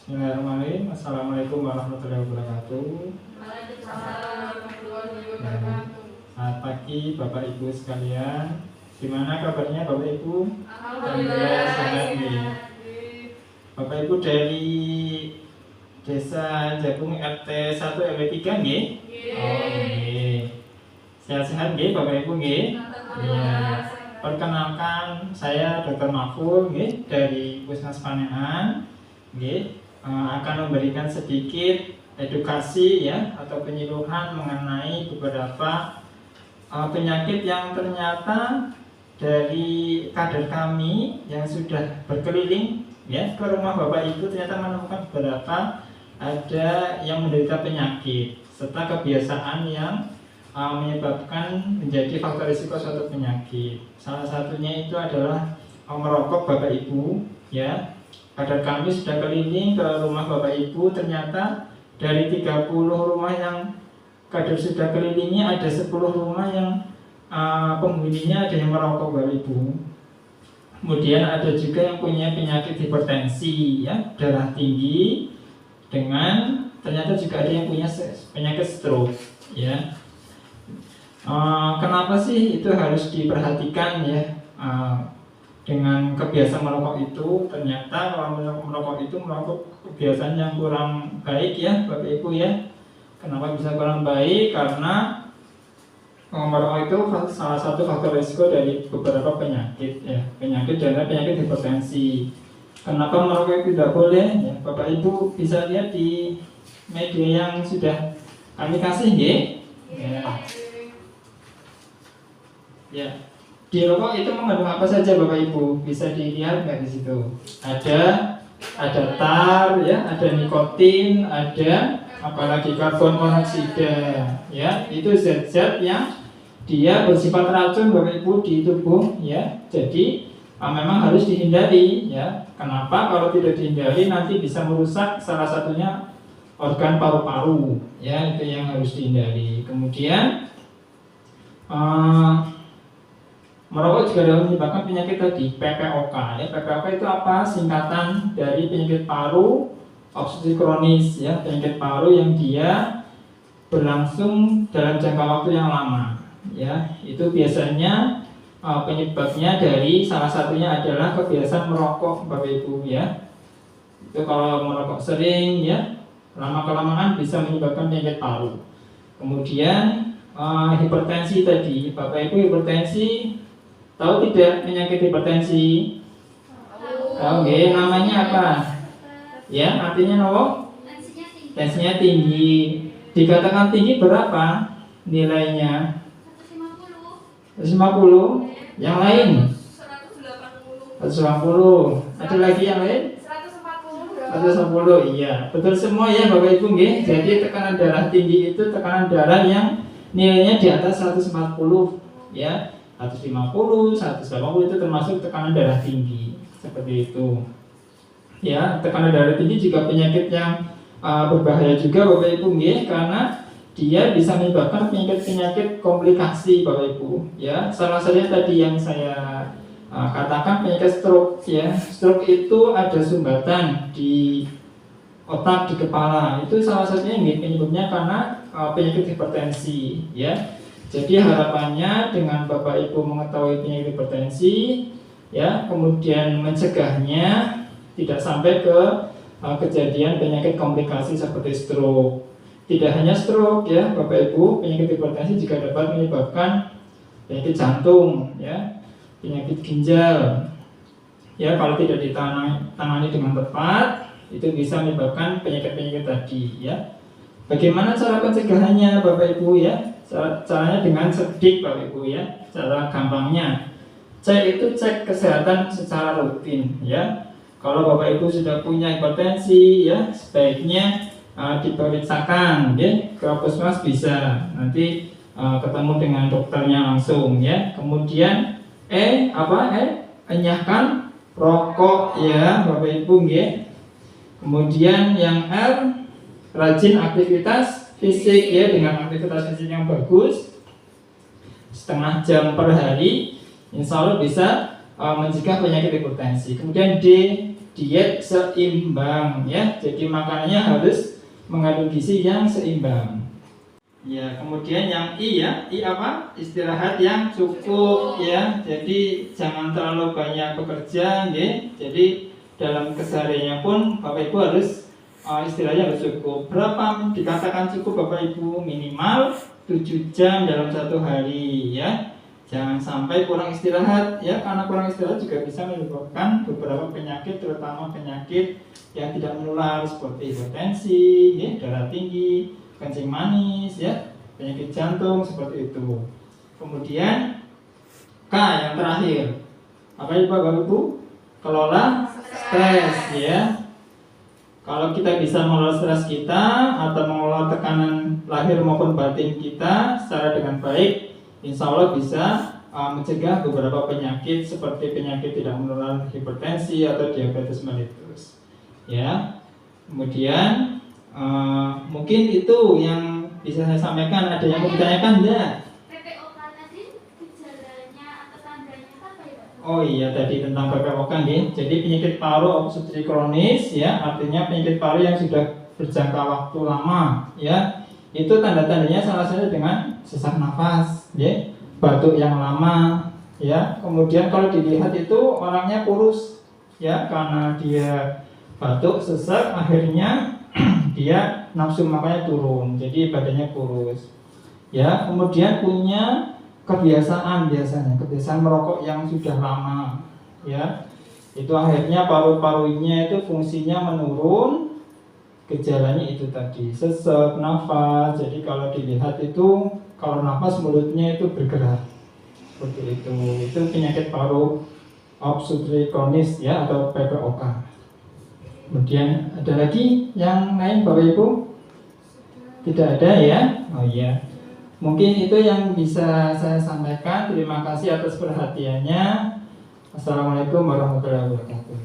Bismillahirrahmanirrahim. Assalamualaikum warahmatullahi wabarakatuh. Waalaikumsalam warahmatullahi wabarakatuh. Selamat pagi Bapak Ibu sekalian. Gimana kabarnya Bapak Ibu? Alhamdulillah sehat nih. sehat. Bapak Ibu dari Desa Jagung RT 1 RW 3 nggih? Oh nggih. Sehat-sehat nggih Bapak Ibu nggih? Iya. Perkenalkan saya Dr. Mahfud nggih dari Puskesmas Panean nggih. Akan memberikan sedikit edukasi ya atau penyuluhan mengenai beberapa penyakit yang ternyata dari kader kami yang sudah berkeliling ya ke rumah Bapak Ibu ternyata menemukan beberapa ada yang menderita penyakit serta kebiasaan yang menyebabkan menjadi faktor risiko suatu penyakit. Salah satunya itu adalah merokok Bapak Ibu ya. Kader kami sudah keliling ke rumah Bapak Ibu, ternyata dari 30 rumah yang kader sudah kelilingi ada 10 rumah yang penghuninya ada yang merokok Bapak Ibu. Kemudian ada juga yang punya penyakit hipertensi ya, darah tinggi, dengan ternyata juga ada yang punya penyakit stroke ya. Kenapa sih itu harus diperhatikan ya? Dengan kebiasaan merokok itu ternyata kalau merokok itu merokok kebiasaan yang kurang baik ya Bapak Ibu ya. Kenapa bisa kurang baik? Karena merokok itu salah satu faktor risiko dari beberapa penyakit ya, penyakit dan penyakit hipertensi. Kenapa merokok itu tidak boleh? Ya, Bapak Ibu bisa lihat di media yang sudah kami kasih ya. Ya. Di rokok itu mengandung apa saja Bapak Ibu? Bisa dilihat nggak di situ? Ada tar ya, ada nikotin, ada apalagi karbon monoksida ya. Itu zat-zat yang dia bersifat racun Bapak Ibu di tubuh ya. Jadi memang harus dihindari ya. Kenapa? Kalau tidak dihindari nanti bisa merusak salah satunya organ paru-paru ya, itu yang harus dihindari. Kemudian merokok juga dapat menyebabkan penyakit tadi PPOK ya. PPOK itu apa? Singkatan dari penyakit paru obstruksi kronis ya, penyakit paru yang dia berlangsung dalam jangka waktu yang lama ya. Itu biasanya penyebabnya dari salah satunya adalah kebiasaan merokok Bapak Ibu ya. Itu kalau merokok sering ya, lama-kelamaan bisa menyebabkan penyakit paru. Kemudian hipertensi tadi, Bapak Ibu hipertensi tahu tidak penyakit hipertensi? Tahu nggih, namanya apa? Ya, artinya nopo? Tensinya tinggi. Dikatakan tinggi berapa nilainya? 150. Yang lain? 180. Ada lagi yang lain? 140. Iya, betul semua ya Bapak Ibu nggih. Jadi tekanan darah tinggi itu tekanan darah yang nilainya di atas 140 ya. 150, 180 itu termasuk tekanan darah tinggi seperti itu ya. Tekanan darah tinggi juga penyakit yang berbahaya juga Bapak Ibu nggih, karena dia bisa menyebabkan penyakit komplikasi Bapak Ibu ya. Salah satunya tadi yang saya katakan penyakit stroke ya. Stroke itu ada sumbatan di otak, di kepala. Itu salah satunya penyebabnya karena penyakit hipertensi ya. Jadi harapannya dengan Bapak Ibu mengetahui penyakit hipertensi ya, kemudian mencegahnya tidak sampai ke kejadian penyakit komplikasi seperti stroke. Tidak hanya stroke ya Bapak Ibu, penyakit hipertensi juga dapat menyebabkan penyakit jantung ya, penyakit ginjal ya. Kalau tidak ditangani dengan tepat, itu bisa menyebabkan penyakit-penyakit tadi ya. Bagaimana cara pencegahannya Bapak Ibu ya? Caranya dengan cerdik Bapak Ibu ya. Cara gampangnya, cek kesehatan secara rutin ya. Kalau Bapak Ibu sudah punya hipertensi ya, sebaiknya diperiksakan ya, ke puskesmas bisa. Nanti ketemu dengan dokternya langsung ya. Kemudian enyahkan rokok ya Bapak Ibu ya. Kemudian yang R, rajin aktivitas fisik ya, dengan aktivitas fisik yang bagus setengah jam per hari, insya Allah bisa mencegah penyakit hipertensi. Kemudian D, diet seimbang ya. Jadi makanannya harus mengandung gizi yang seimbang. Ya, kemudian yang I ya, I apa? Istirahat yang cukup ya. Jadi jangan terlalu banyak bekerja, ya. Jadi dalam kesehariannya pun Bapak Ibu harus istilahnya harus cukup. Berapa dikatakan cukup Bapak Ibu? Minimal 7 jam dalam satu hari ya. Jangan sampai kurang istirahat ya, karena kurang istirahat juga bisa menyebabkan beberapa penyakit, terutama penyakit yang tidak menular seperti hipertensi, ya, darah tinggi, kencing manis ya, penyakit jantung seperti itu. Kemudian K yang terakhir. Apa itu Bapak Ibu? Kelola stres ya. Kalau kita bisa mengelola stres kita atau mengelola tekanan lahir maupun batin kita secara dengan baik, insya Allah bisa mencegah beberapa penyakit seperti penyakit tidak menular, hipertensi atau diabetes mellitus. Ya, kemudian mungkin itu yang bisa saya sampaikan. Ada yang mau ditanyakan enggak? PPOK tadi gejalanya atau tandanya apa ya Pak? Oh iya, tadi tentang PPOK nih. Jadi penyakit paru obstruktif kronis ya, artinya penyakit paru yang sudah berjangka waktu lama ya. Itu tanda-tandanya salah satu dengan sesak nafas, ya, batuk yang lama, ya. Kemudian kalau dilihat itu orangnya kurus, ya, karena dia batuk, sesak, akhirnya dia nafsu makannya turun, jadi badannya kurus, ya. Kemudian punya kebiasaan kebiasaan merokok yang sudah lama, ya. Itu akhirnya paru-parunya itu fungsinya menurun. Gejalanya itu tadi sesak, nafas. Jadi kalau dilihat itu kalau nafas mulutnya itu bergerak seperti itu. Itu penyakit paru obstruktif kronis ya, atau PPOK. Kemudian ada lagi yang lain Bapak Ibu? Tidak ada ya? Oh iya. Mungkin itu yang bisa saya sampaikan. Terima kasih atas perhatiannya. Assalamualaikum warahmatullahi wabarakatuh.